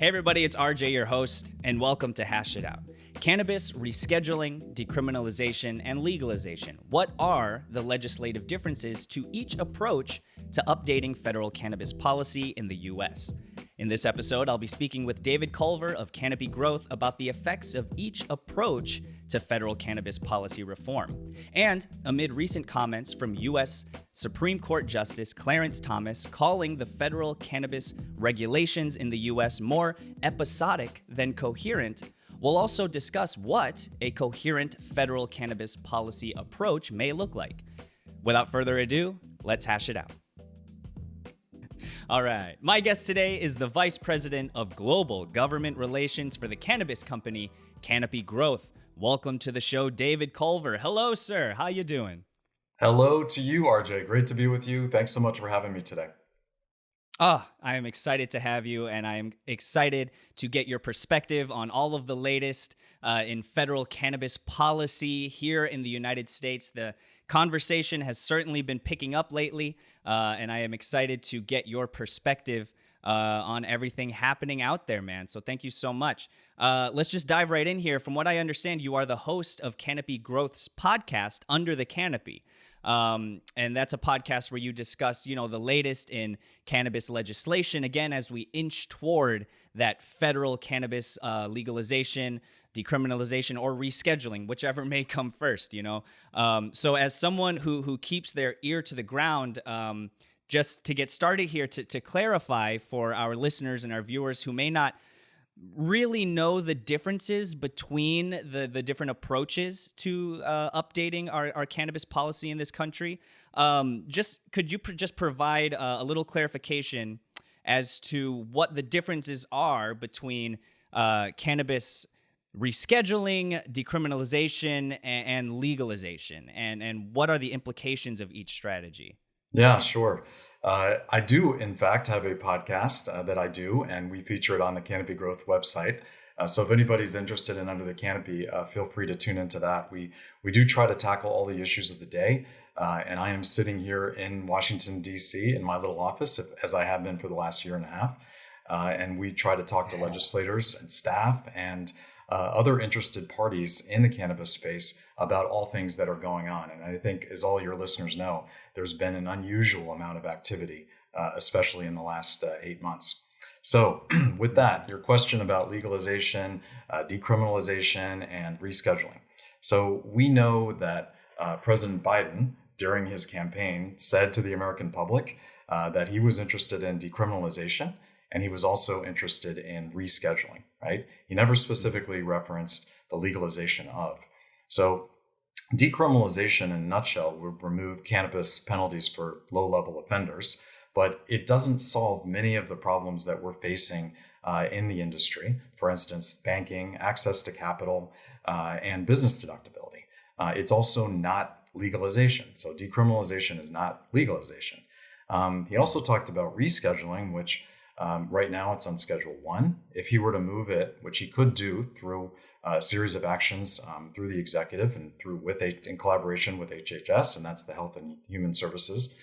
Hey everybody, it's RJ, your host, and welcome to Hashitout. Cannabis, rescheduling, decriminalization, and legalization. What are the legislative differences to each approach to updating federal cannabis policy in the U.S.? In this episode, I'll be speaking with David Culver of Canopy Growth about the effects of each approach to federal cannabis policy reform. And amid recent comments from U.S. Supreme Court Justice Clarence Thomas calling the federal cannabis regulations in the U.S. more episodic than coherent, we'll also discuss what a coherent federal cannabis policy approach may look like. Without further ado, let's hash it out. All right, my guest today is the Vice President of Global Government Relations for the cannabis company, Canopy Growth. Welcome to the show, David Culver. Hello, sir. How you doing? Hello to you, RJ. Great to be with you. Thanks so much for having me today. I am excited to have you, and I am excited to get your perspective on all of the latest in federal cannabis policy here in the United States. The conversation has certainly been picking up lately, and I am excited to get your perspective on everything happening out there, man. So thank you so much. Let's just dive right in here. From what I understand, you are the host of Canopy Growth's podcast, Under the Canopy. And that's a podcast where you discuss, the latest in cannabis legislation, again, as we inch toward that federal cannabis legalization, decriminalization, or rescheduling, whichever may come first, So as someone who keeps their ear to the ground, just to get started here, to clarify for our listeners and our viewers who may not really know the differences between the different approaches to updating our cannabis policy in this country. Could you just provide a little clarification as to what the differences are between cannabis rescheduling, decriminalization, and legalization, and what are the implications of each strategy? Yeah, sure. I do, in fact, have a podcast that I do, and we feature it on the Canopy Growth website. So if anybody's interested in Under the Canopy, feel free to tune into that. We do try to tackle all the issues of the day, and I am sitting here in Washington, D.C. in my little office, as I have been for the last year and a half. And we try to talk to legislators and staff and other interested parties in the cannabis space about all things that are going on. And I think, as all your listeners know, there's been an unusual amount of activity, especially in the last 8 months. So with that, your question about legalization, decriminalization, and rescheduling. So we know that President Biden, during his campaign, said to the American public that he was interested in decriminalization, and he was also interested in rescheduling, right? He never specifically referenced the legalization of. So decriminalization, in a nutshell, would remove cannabis penalties for low-level offenders, but it doesn't solve many of the problems that we're facing in the industry. For instance, banking, access to capital, and business deductibility. It's also not legalization. So decriminalization is not legalization. He also talked about rescheduling, which right now it's on Schedule 1. If he were to move it, which he could do through a series of actions through the executive and in collaboration with HHS, and that's the Health and Human Services,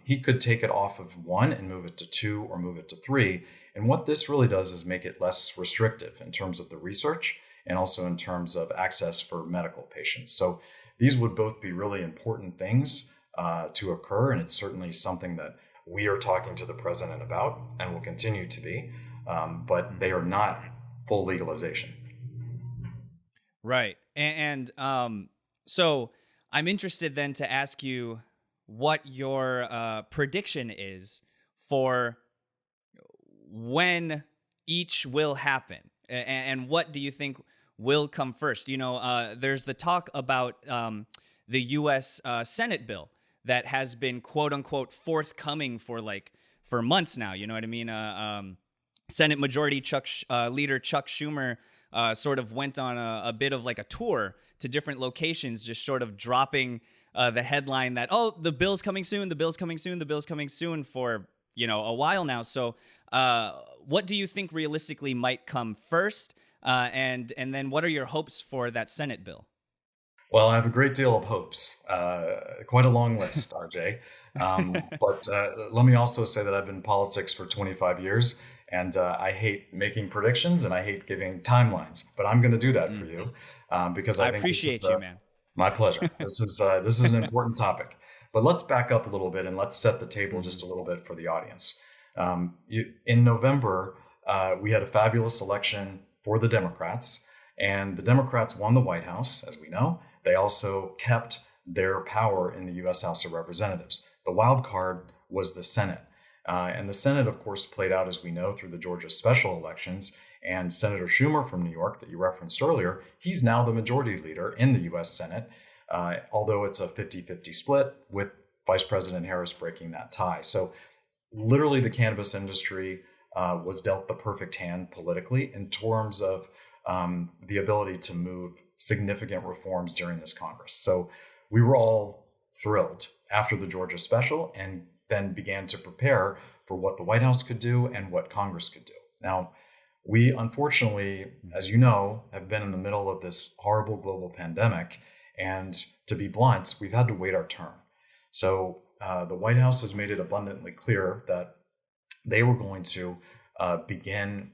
he could take it off of 1 and move it to 2 or move it to 3. And what this really does is make it less restrictive in terms of the research and also in terms of access for medical patients. So these would both be really important things to occur, and it's certainly something that we are talking to the president about and will continue to be, but they are not full legalization. Right. And so I'm interested then to ask you what your prediction is for when each will happen, and what do you think will come first? There's the talk about the U.S. Senate bill that has been quote unquote forthcoming for months now. You know what I mean? Senate Majority Leader Chuck Schumer sort of went on a bit of like a tour to different locations, just sort of dropping the headline that, the bill's coming soon, the bill's coming soon, the bill's coming soon for, a while now. So what do you think realistically might come first? And then what are your hopes for that Senate bill? Well, I have a great deal of hopes, quite a long list, RJ. But let me also say that I've been in politics for 25 years, And I hate making predictions and I hate giving timelines, but I'm going to do that for you because I I think this is appreciate you, man. my pleasure. This is an important topic. But let's back up a little bit and let's set the table Hmm. just a little bit for the audience. In November, we had a fabulous election for the Democrats, and the Democrats won the White House, as we know. They also kept their power in the U.S. House of Representatives. The wild card was the Senate. And the Senate, of course, played out, as we know, through the Georgia special elections. And Senator Schumer from New York, that you referenced earlier, he's now the majority leader in the U.S. Senate, although it's a 50-50 split, with Vice President Harris breaking that tie. So literally the cannabis industry was dealt the perfect hand politically in terms of the ability to move significant reforms during this Congress. So we were all thrilled after the Georgia special and then began to prepare for what the White House could do and what Congress could do. Now, we unfortunately, as you know, have been in the middle of this horrible global pandemic. And to be blunt, we've had to wait our turn. So the White House has made it abundantly clear that they were going to begin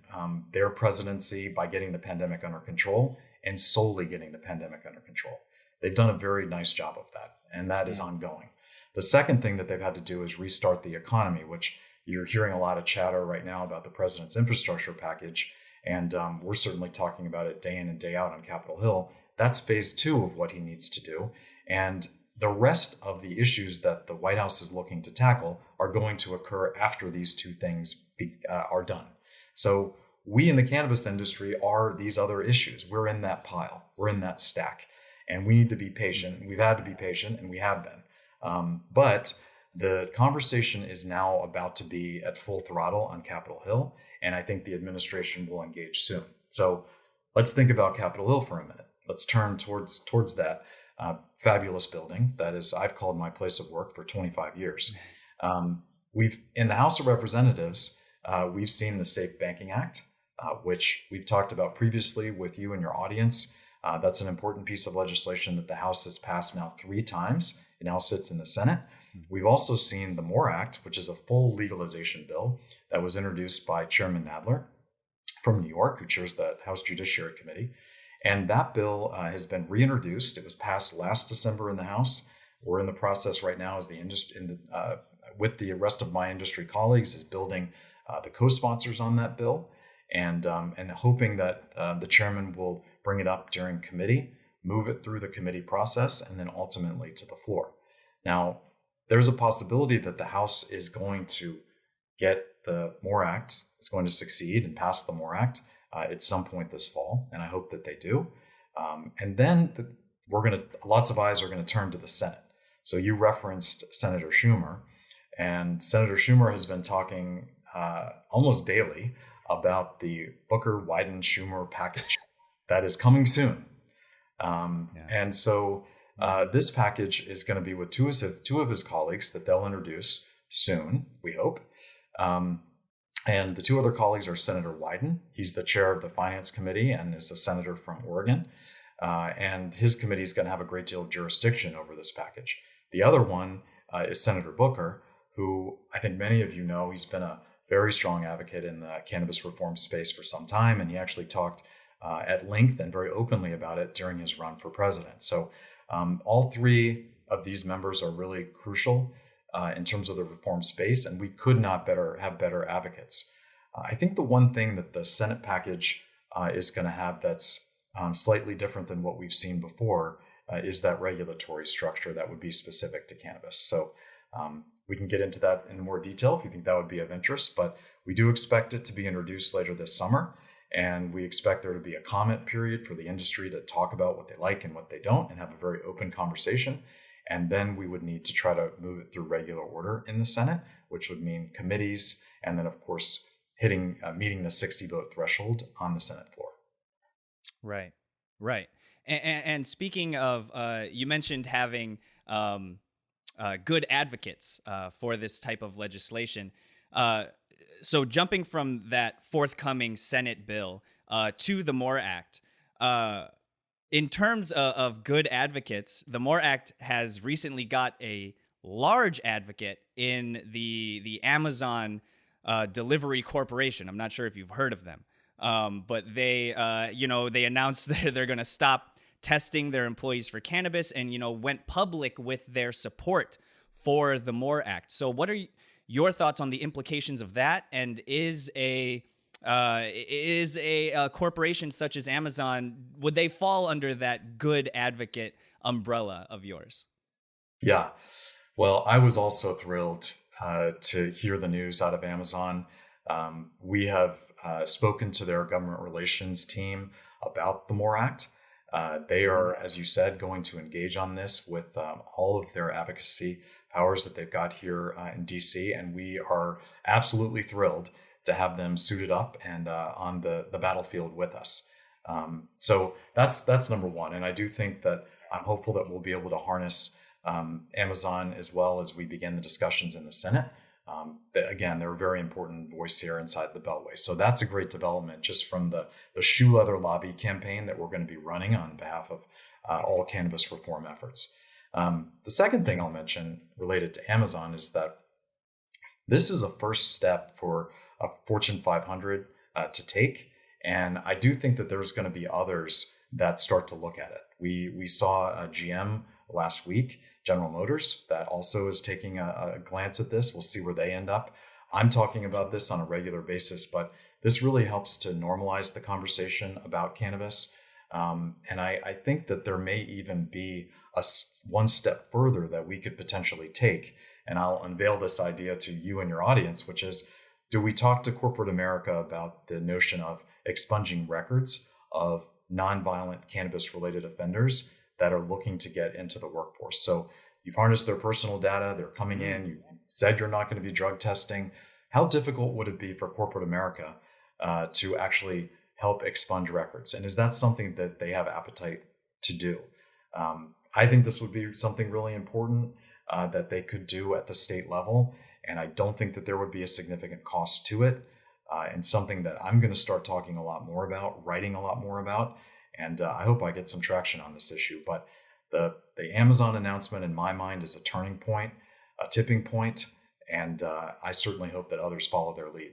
their presidency by getting the pandemic under control and solely getting the pandemic under control. They've done a very nice job of that, and that is ongoing. The second thing that they've had to do is restart the economy, which you're hearing a lot of chatter right now about the president's infrastructure package, and we're certainly talking about it day in and day out on Capitol Hill. That's phase two of what he needs to do. And the rest of the issues that the White House is looking to tackle are going to occur after these two things are done. So we in the cannabis industry are these other issues. We're in that pile. We're in that stack. And we need to be patient. And we've had to be patient, and we have been. But the conversation is now about to be at full throttle on Capitol Hill, and I think the administration will engage soon. So let's think about Capitol Hill for a minute. Let's turn towards that fabulous building that is I've called my place of work for 25 years. We've in the House of Representatives, we've seen the Safe Banking Act, which we've talked about previously with you and your audience. That's an important piece of legislation that the House has passed now 3 times. It now sits in the Senate. We've also seen the MORE Act, which is a full legalization bill that was introduced by Chairman Nadler from New York, who chairs the House Judiciary Committee. And that bill has been reintroduced. It was passed last December in the House. We're in the process right now as the industry, with the rest of my industry colleagues, is building the co-sponsors on that bill, and hoping that the chairman will bring it up during committee, move it through the committee process, and then ultimately to the floor. Now, there's a possibility that the House is going to get the MORE Act, is going to succeed and pass the MORE Act at some point this fall, and I hope that they do. And then lots of eyes are going to turn to the Senate. So you referenced Senator Schumer, and Senator Schumer has been talking almost daily about the Booker, Wyden, Schumer package that is coming soon. And so this package is going to be with two of his colleagues that they'll introduce soon, we hope. And the 2 other colleagues are Senator Wyden. He's the chair of the Finance Committee and is a senator from Oregon. And his committee is going to have a great deal of jurisdiction over this package. The other one is Senator Booker, who I think many of you know. He's been a very strong advocate in the cannabis reform space for some time, and he actually talked at length and very openly about it during his run for president. So all 3 of these members are really crucial in terms of the reform space, and we could not have better advocates. I think the one thing that the Senate package is going to have that's slightly different than what we've seen before is that regulatory structure that would be specific to cannabis. So we can get into that in more detail if you think that would be of interest, but we do expect it to be introduced later this summer, and we expect there to be a comment period for the industry to talk about what they like and what they don't and have a very open conversation. And then we would need to try to move it through regular order in the Senate, which would mean committees, and then, of course, meeting the 60-vote threshold on the Senate floor. Right, right. And speaking of, you mentioned having good advocates for this type of legislation. So jumping from that forthcoming Senate bill to the MORE Act, in terms of good advocates, the MORE Act has recently got a large advocate in the Amazon Delivery Corporation. I'm not sure if you've heard of them, but they announced that they're going to stop testing their employees for cannabis, and went public with their support for the MORE Act. So, what are your thoughts on the implications of that? And is a corporation such as Amazon, would they fall under that good advocate umbrella of yours? Yeah. Well, I was also thrilled to hear the news out of Amazon. We have spoken to their government relations team about the MORE Act. They are, as you said, going to engage on this with all of their advocacy powers that they've got here in DC, and we are absolutely thrilled to have them suited up and on the battlefield with us. So that's number one, and I do think that I'm hopeful that we'll be able to harness Amazon as well as we begin the discussions in the Senate. Again, they're a very important voice here inside the Beltway. So that's a great development just from the shoe leather lobby campaign that we're going to be running on behalf of all cannabis reform efforts. The second thing I'll mention related to Amazon is that this is a first step for a Fortune 500 to take. And I do think that there's going to be others that start to look at it. We saw GM last week, General Motors, that also is taking a glance at this. We'll see where they end up. I'm talking about this on a regular basis, but this really helps to normalize the conversation about cannabis. And I think that there may even be one step further that we could potentially take. And I'll unveil this idea to you and your audience, which is, do we talk to corporate America about the notion of expunging records of nonviolent cannabis-related offenders that are looking to get into the workforce? So you've harnessed their personal data, they're coming in, you said you're not going to be drug testing. How difficult would it be for corporate America to actually help expunge records? And is that something that they have appetite to do? I think this would be something really important that they could do at the state level. And I don't think that there would be a significant cost to it, and something that I'm going to start talking a lot more about, writing a lot more about. And I hope I get some traction on this issue. But the Amazon announcement, in my mind, is a turning point, a tipping point, and I certainly hope that others follow their lead.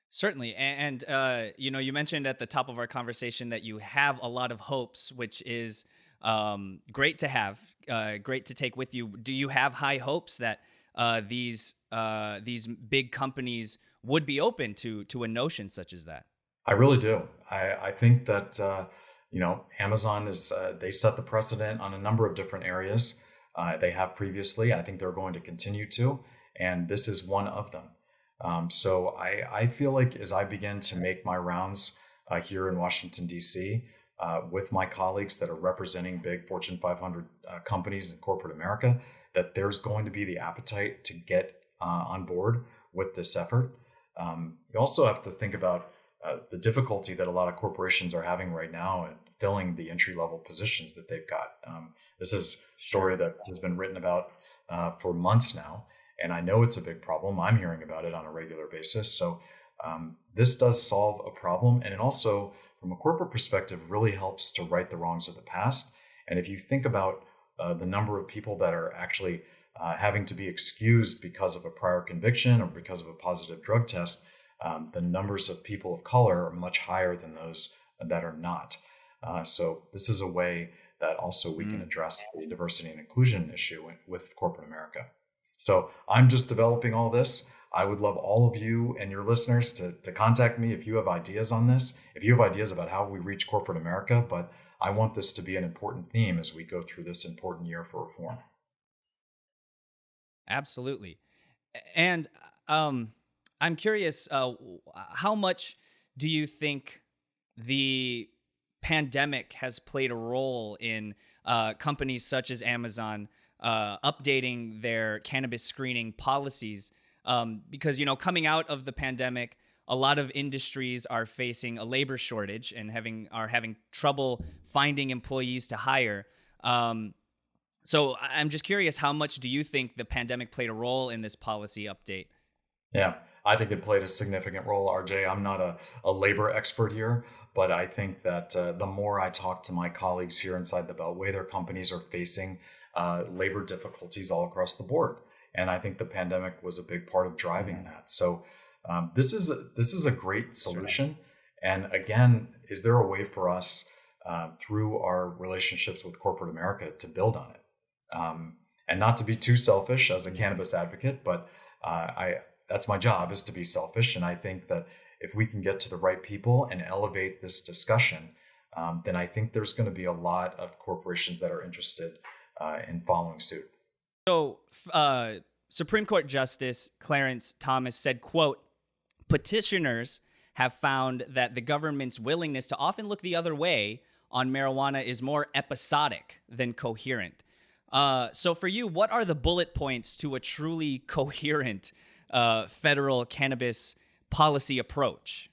Certainly. And you mentioned at the top of our conversation that you have a lot of hopes, which is great to have, great to take with you. Do you have high hopes that these big companies would be open to a notion such as that? I really do. I think that Amazon is they set the precedent on a number of different areas. They have previously. I think they're going to continue to, and this is one of them. So I feel like as I begin to make my rounds here in Washington, D.C., with my colleagues that are representing big Fortune 500 companies in corporate America, that there's going to be the appetite to get on board with this effort. You also have to think about the difficulty that a lot of corporations are having right now in filling the entry-level positions that they've got. This is a story that has been written about for months now, and I know it's a big problem. I'm hearing about it on a regular basis. So this does solve a problem, and it also, from a corporate perspective, really helps to right the wrongs of the past. And if you think about the number of people that are actually having to be excused because of a prior conviction or because of a positive drug test, the numbers of people of color are much higher than those that are not. So this is a way that also we can address the diversity and inclusion issue with corporate America. So I'm just developing all this. I would love all of you and your listeners to contact me if you have ideas on this, if you have ideas about how we reach corporate America. But I want this to be an important theme as we go through this important year for reform. Absolutely. And I'm curious, how much do you think the pandemic has played a role in companies such as Amazon updating their cannabis screening policies? Because, coming out of the pandemic, a lot of industries are facing a labor shortage and are having trouble finding employees to hire. So I'm just curious, how much do you think the pandemic played a role in this policy update? Yeah, I think it played a significant role, RJ. I'm not a labor expert here, but I think that the more I talk to my colleagues here inside the Beltway, their companies are facing labor difficulties all across the board. And I think the pandemic was a big part of driving that. So this is a great That's right. solution. And again, is there a way for us through our relationships with corporate America to build on it? And not to be too selfish as a cannabis advocate, but I that's my job, is to be selfish. And I think that if we can get to the right people and elevate this discussion, then I think there's going to be a lot of corporations that are interested in following suit. So, Supreme Court Justice Clarence Thomas said, quote, petitioners have found that the government's willingness to often look the other way on marijuana is more episodic than coherent. So for you, what are the bullet points to a truly coherent federal cannabis policy approach?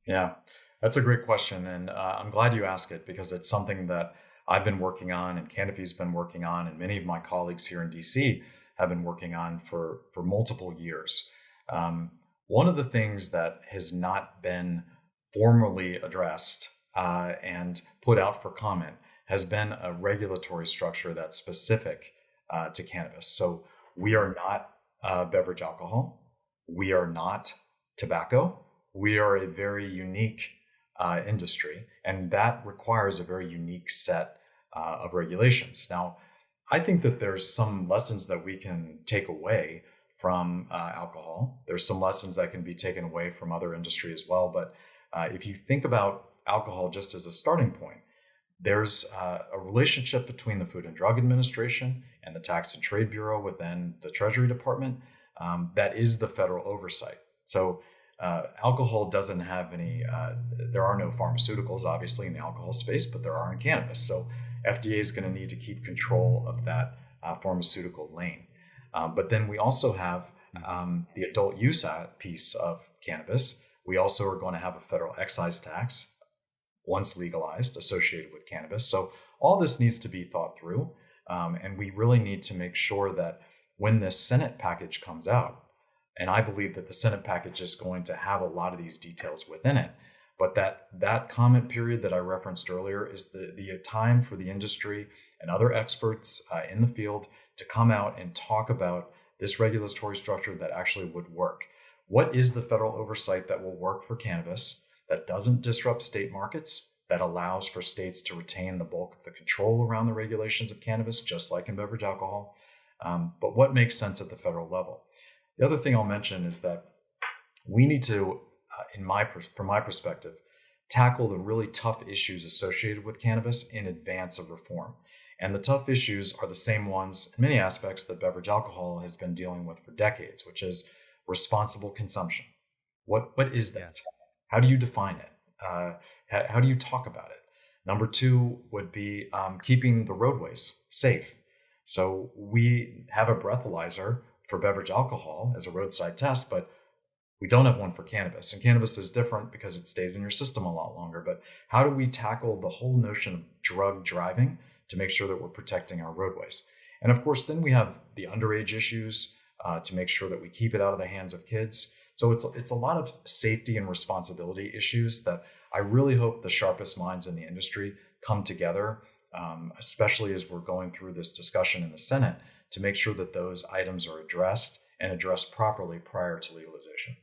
Yeah, that's a great question. And I'm glad you asked it, because it's something that I've been working on and Canopy's been working on, and many of my colleagues here in DC have been working on for multiple years. One of the things that has not been formally addressed and put out for comment has been a regulatory structure that's specific to cannabis. So we are not beverage alcohol. We are not tobacco. We are a very unique industry, and that requires a very unique set of regulations. Now, I think that there's some lessons that we can take away from alcohol. There's some lessons that can be taken away from other industry as well. But if you think about alcohol just as a starting point, there's a relationship between the Food and Drug Administration and the Tax and Trade Bureau within the Treasury Department that is the federal oversight. So alcohol doesn't have any, there are no pharmaceuticals, obviously, in the alcohol space, but there are in cannabis. So FDA is going to need to keep control of that pharmaceutical lane. But then we also have the adult use piece of cannabis. We also are going to have a federal excise tax once legalized associated with cannabis. So all this needs to be thought through. And we really need to make sure that when this Senate package comes out, and I believe that the Senate package is going to have a lot of these details within it, but that comment period that I referenced earlier is the time for the industry and other experts in the field to come out and talk about this regulatory structure that actually would work. What is the federal oversight that will work for cannabis, that doesn't disrupt state markets, that allows for states to retain the bulk of the control around the regulations of cannabis, just like in beverage alcohol? But what makes sense at the federal level? The other thing I'll mention is that we need to, from my perspective, tackle the really tough issues associated with cannabis in advance of reform. And the tough issues are the same ones in many aspects that beverage alcohol has been dealing with for decades, which is responsible consumption. What is that? Yes. How do you define it? How do you talk about it? Number two would be keeping the roadways safe. So we have a breathalyzer for beverage alcohol as a roadside test, but we don't have one for cannabis. And cannabis is different because it stays in your system a lot longer. But how do we tackle the whole notion of drug driving to make sure that we're protecting our roadways? And of course, then we have the underage issues to make sure that we keep it out of the hands of kids. So it's a lot of safety and responsibility issues that I really hope the sharpest minds in the industry come together, especially as we're going through this discussion in the Senate, to make sure that those items are addressed and addressed properly prior to legalization.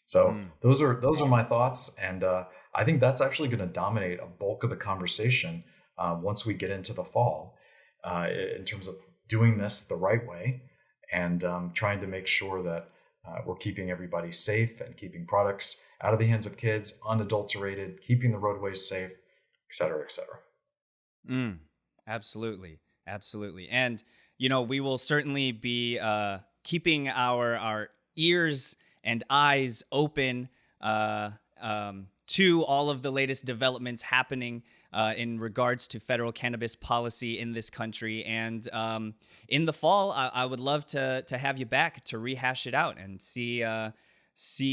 So those are my thoughts, and I think that's actually going to dominate a bulk of the conversation once we get into the fall, in terms of doing this the right way and trying to make sure that we're keeping everybody safe and keeping products out of the hands of kids, unadulterated, keeping the roadways safe, et cetera, et cetera. Absolutely. Absolutely. And, we will certainly be keeping our ears and eyes open to all of the latest developments happening in regards to federal cannabis policy in this country. And in the fall, I would love to have you back to rehash it out and see do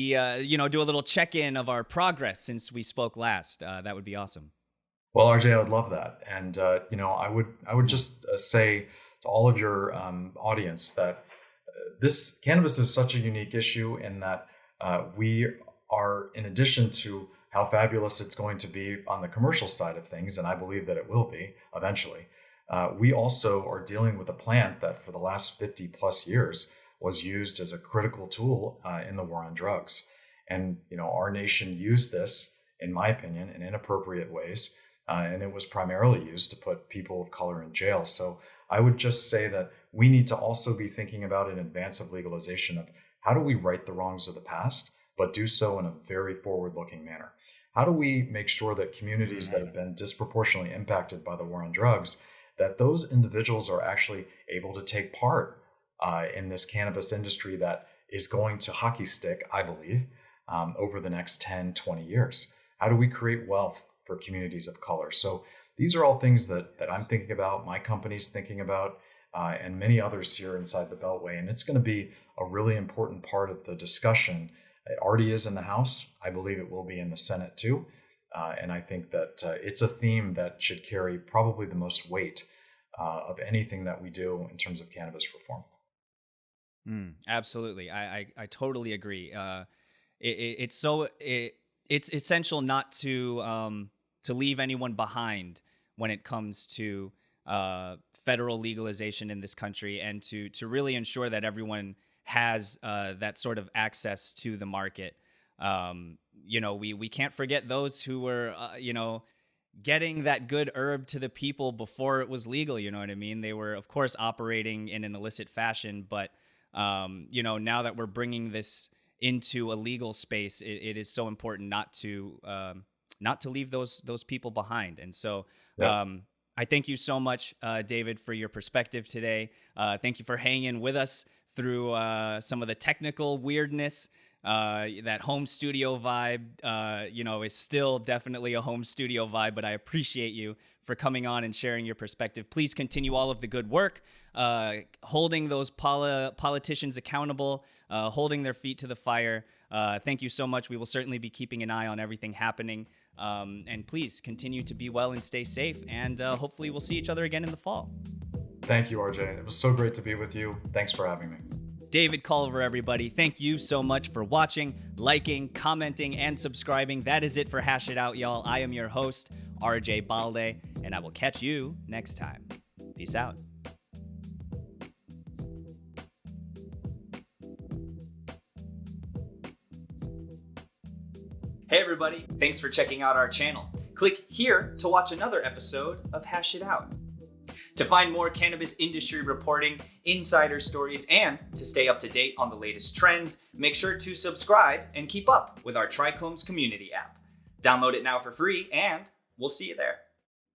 a little check-in of our progress since we spoke last. That would be awesome. Well, RJ, I would love that. And, I would just say to all of your audience that this cannabis is such a unique issue in that we are, in addition to how fabulous it's going to be on the commercial side of things, and I believe that it will be eventually, we also are dealing with a plant that for the last 50 plus years was used as a critical tool in the war on drugs. And, our nation used this, in my opinion, in inappropriate ways. And it was primarily used to put people of color in jail. So I would just say that we need to also be thinking about, in advance of legalization, of how do we right the wrongs of the past, but do so in a very forward-looking manner? How do we make sure that communities that have been disproportionately impacted by the war on drugs, that those individuals are actually able to take part in this cannabis industry that is going to hockey stick, I believe, over the next 10, 20 years? How do we create wealth for communities of color? So these are all things that I'm thinking about, my company's thinking about, and many others here inside the Beltway. And it's going to be a really important part of the discussion. It already is in the House. I believe it will be in the Senate too. And I think that it's a theme that should carry probably the most weight of anything that we do in terms of cannabis reform. Absolutely. I totally agree. It's essential not to leave anyone behind when it comes to federal legalization in this country, and to really ensure that everyone has that sort of access to the market. We can't forget those who were, getting that good herb to the people before it was legal. You know what I mean? They were, of course, operating in an illicit fashion, but now that we're bringing this into a legal space, it is so important not to leave those people behind. And so, Yeah. I thank you so much, David, for your perspective today. Thank you for hanging with us through some of the technical weirdness. That home studio vibe, is still definitely a home studio vibe, but I appreciate you for coming on and sharing your perspective. Please continue all of the good work, holding those politicians accountable, holding their feet to the fire. Thank you so much. We will certainly be keeping an eye on everything happening. And please continue to be well and stay safe. And hopefully we'll see each other again in the fall. Thank you, RJ. It was so great to be with you. Thanks for having me. David Culver, everybody. Thank you so much for watching, liking, commenting, and subscribing. That is it for Hash It Out, y'all. I am your host, RJ Balde, and I will catch you next time. Peace out. Hey, everybody. Thanks for checking out our channel. Click here to watch another episode of Hash It Out. To find more cannabis industry reporting, insider stories, and to stay up to date on the latest trends, make sure to subscribe and keep up with our Trichomes community app. Download it now for free, and we'll see you there.